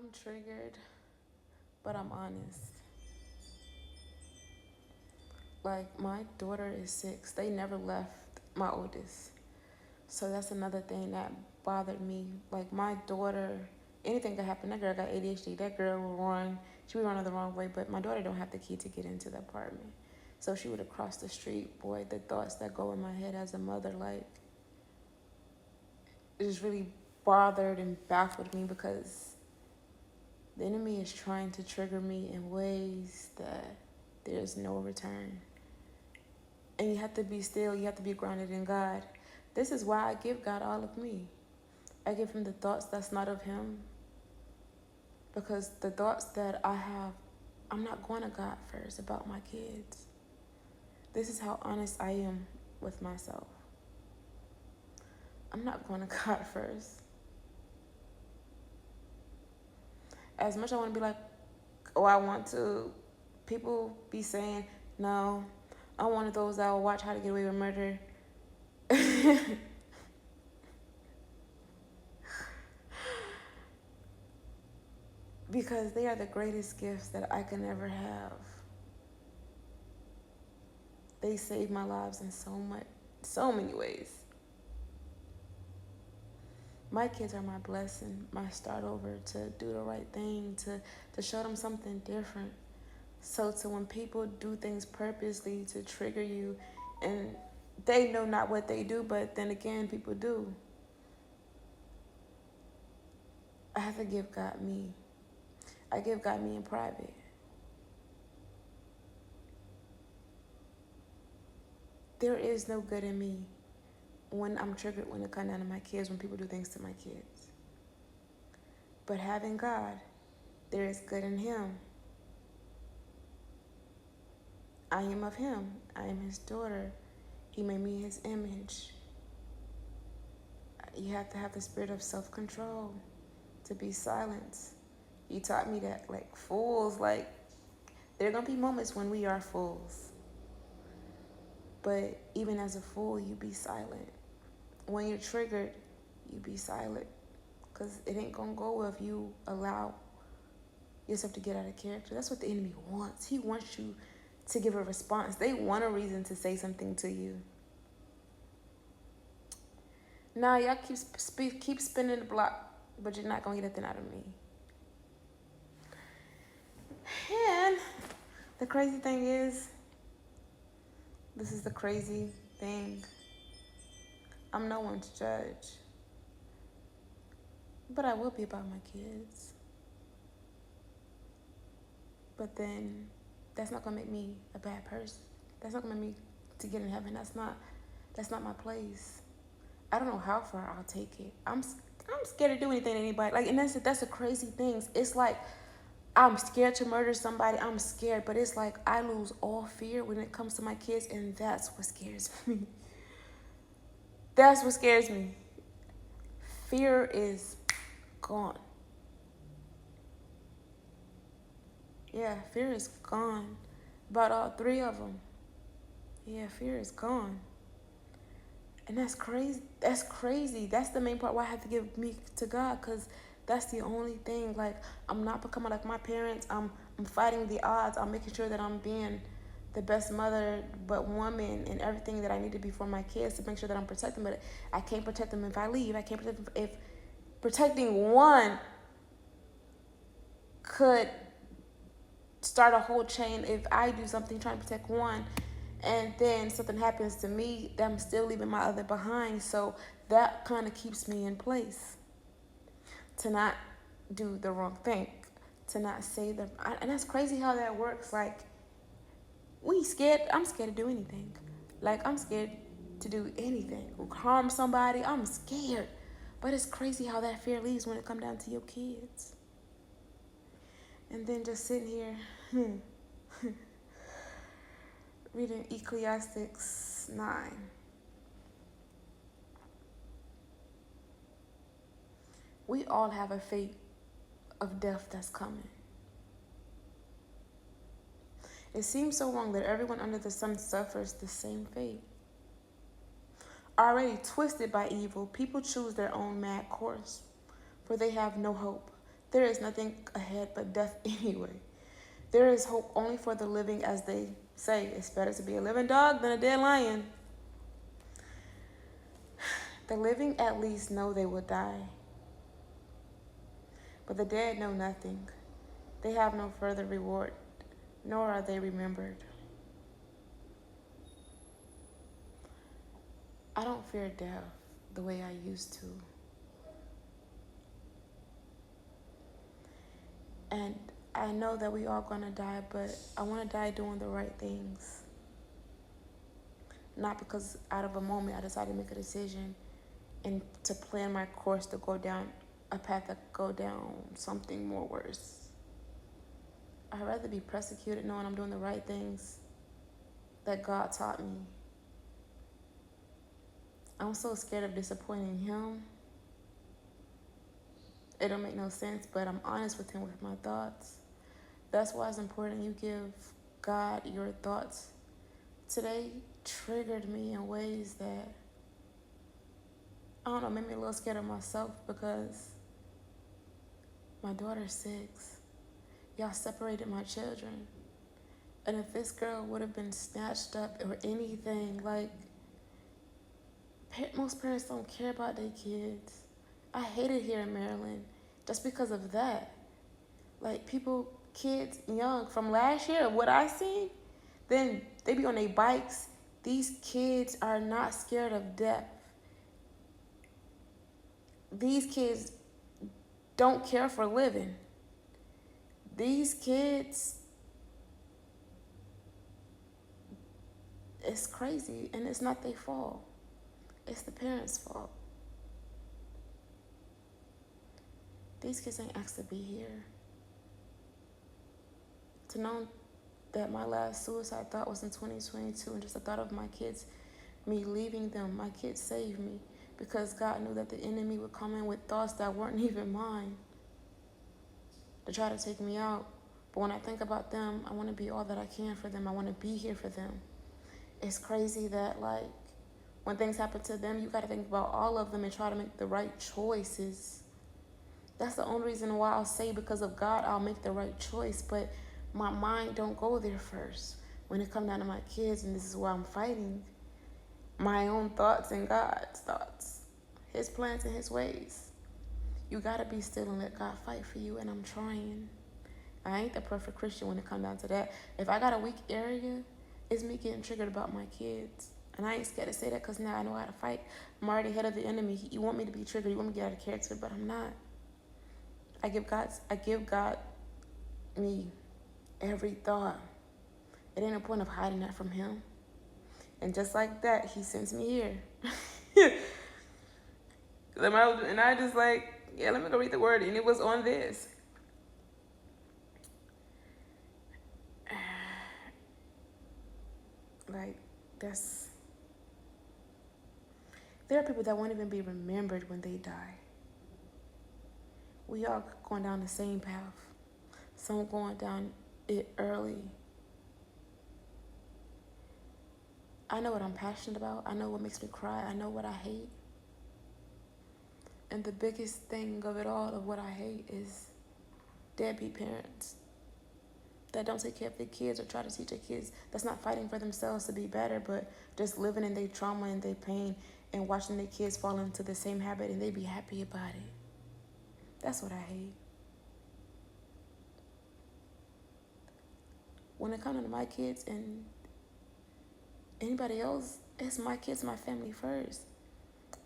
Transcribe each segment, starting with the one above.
I'm triggered, but I'm honest. Like, my daughter is 6. They never left my oldest. So that's another thing that bothered me. Like, my daughter, anything could happen. That girl got ADHD. That girl will run. She would run the wrong way, but my daughter don't have the key to get into the apartment. So she would have crossed the street. Boy, the thoughts that go in my head as a mother, like, it just really bothered and baffled me because the enemy is trying to trigger me in ways that there's no return. And you have to be still. You have to be grounded in God. This is why I give God all of me. I give him the thoughts that's not of him. Because the thoughts that I have, I'm not going to God first about my kids. This is how honest I am with myself. I'm not going to God first. As much as I want to be like, oh, I want to, people be saying, no, I'm one of those that will watch How to Get Away with Murder. Because they are the greatest gifts that I can ever have. They saved my lives in so many ways. My kids are my blessing, my start over to do the right thing, to show them something different. So to when people do things purposely to trigger you, and they know not what they do, but then again, people do. I have to give God me. I give God me in private. There is no good in me when I'm triggered when it comes down to my kids, when people do things to my kids. But having God, there is good in him. I am of him. I am his daughter. He made me his image. You have to have the spirit of self-control to be silent. He taught me that, like, fools, like, there are going to be moments when we are fools. But even as a fool, you be silent. When you're triggered, you be silent. Because it ain't going to go if you allow yourself to get out of character. That's what the enemy wants. He wants you to give a response. They want a reason to say something to you. Nah, y'all keep spinning the block, but you're not going to get nothing out of me. And the crazy thing is, this is the crazy thing. I'm no one to judge. But I will be about my kids. But then that's not going to make me a bad person. That's not going to make me to get in heaven. That's not my place. I don't know how far I'll take it. I'm scared to do anything to anybody. Like, and that's the crazy things. It's like I'm scared to murder somebody. I'm scared, but it's like I lose all fear when it comes to my kids, and that's what scares me. That's what scares me. Fear is gone. Yeah, fear is gone. About all 3 of them. Yeah, fear is gone. And that's crazy. That's crazy. That's the main part why I have to give me to God, because that's the only thing. Like, I'm not becoming like my parents. I'm fighting the odds. I'm making sure that I'm being the best mother, but woman, and everything that I need to be for my kids to make sure that I'm protecting. But I can't protect them if I leave. I can't protect them if protecting one could start a whole chain. If I do something trying to protect one, and then something happens to me, I'm still leaving my other behind. So that kind of keeps me in place to not do the wrong thing, to not say the, and that's crazy how that works. Like, I'm scared to do anything. Like, I'm scared to do anything, harm somebody. I'm scared. But it's crazy how that fear leaves when it comes down to your kids. And then just sitting here reading Ecclesiastes 9. We all have a fate of death that's coming. It seems so wrong that everyone under the sun suffers the same fate. Already twisted by evil, people choose their own mad course, for they have no hope. There is nothing ahead but death anyway. There is hope only for the living, as they say. It's better to be a living dog than a dead lion. The living at least know they will die, but the dead know nothing. They have no further reward, nor are they remembered. I don't fear death the way I used to. And I know that we all gonna die, but I wanna die doing the right things. Not because out of a moment I decided to make a decision and to plan my course to go down a path that go down something more worse. I'd rather be persecuted knowing I'm doing the right things that God taught me. I'm so scared of disappointing him. It don't make no sense, but I'm honest with him with my thoughts. That's why it's important you give God your thoughts. Today triggered me in ways that, I don't know, made me a little scared of myself because my daughter's 6. Y'all separated my children. And if this girl would have been snatched up or anything, like, most parents don't care about their kids. I hate it here in Maryland just because of that. Like, people, kids young, from last year, what I seen, then they be on their bikes. These kids are not scared of death. These kids don't care for living. These kids, it's crazy, and it's not their fault. It's the parents' fault. These kids ain't asked to be here. To know that my last suicide thought was in 2022, and just the thought of my kids, me leaving them, my kids saved me, because God knew that the enemy would come in with thoughts that weren't even mine to try to take me out. But when I think about them, I want to be all that I can for them. I want to be here for them. It's crazy that, like, when things happen to them, you got to think about all of them and try to make the right choices. That's the only reason why I'll say, because of God, I'll make the right choice. But my mind don't go there first. When it comes down to my kids, and this is why I'm fighting, my own thoughts and God's thoughts, his plans and his ways. You got to be still and let God fight for you, and I'm trying. I ain't the perfect Christian when it comes down to that. If I got a weak area, it's me getting triggered about my kids. And I ain't scared to say that because now I know how to fight. I'm already ahead of the enemy. You want me to be triggered. You want me to get out of character, but I'm not. I give God me every thought. It ain't a point of hiding that from him. And just like that, he sends me here. And I just like, yeah, let me go read the word. And it was on this. Like, there are people that won't even be remembered when they die. We all going down the same path. Some going down it early. I know what I'm passionate about. I know what makes me cry. I know what I hate. And the biggest thing of it all, of what I hate, is deadbeat parents that don't take care of their kids or try to teach their kids, that's not fighting for themselves to be better, but just living in their trauma and their pain and watching their kids fall into the same habit and they be happy about it. That's what I hate. When it comes to my kids and anybody else, it's my kids, my family first.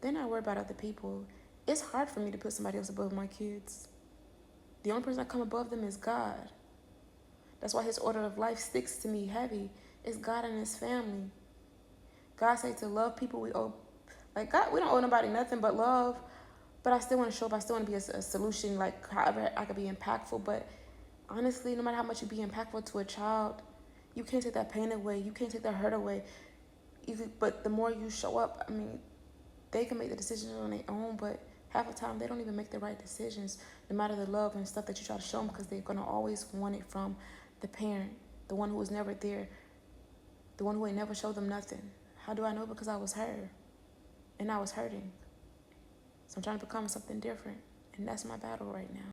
They're not worried about other people. It's hard for me to put somebody else above my kids. The only person that come above them is God. That's why his order of life sticks to me heavy. It's God and his family. God said to love people. We owe, like, God, we don't owe nobody nothing but love. But I still want to show up. I still want to be a solution, like, however I could be impactful. But honestly, no matter how much you be impactful to a child, you can't take that pain away. You can't take that hurt away. But the more you show up, I mean, they can make the decisions on their own, but half the time they don't even make the right decisions, no matter the love and stuff that you try to show them, because they're going to always want it from the parent, the one who was never there, the one who ain't never showed them nothing. How do I know? Because I was her, and I was hurting. So I'm trying to become something different, and that's my battle right now.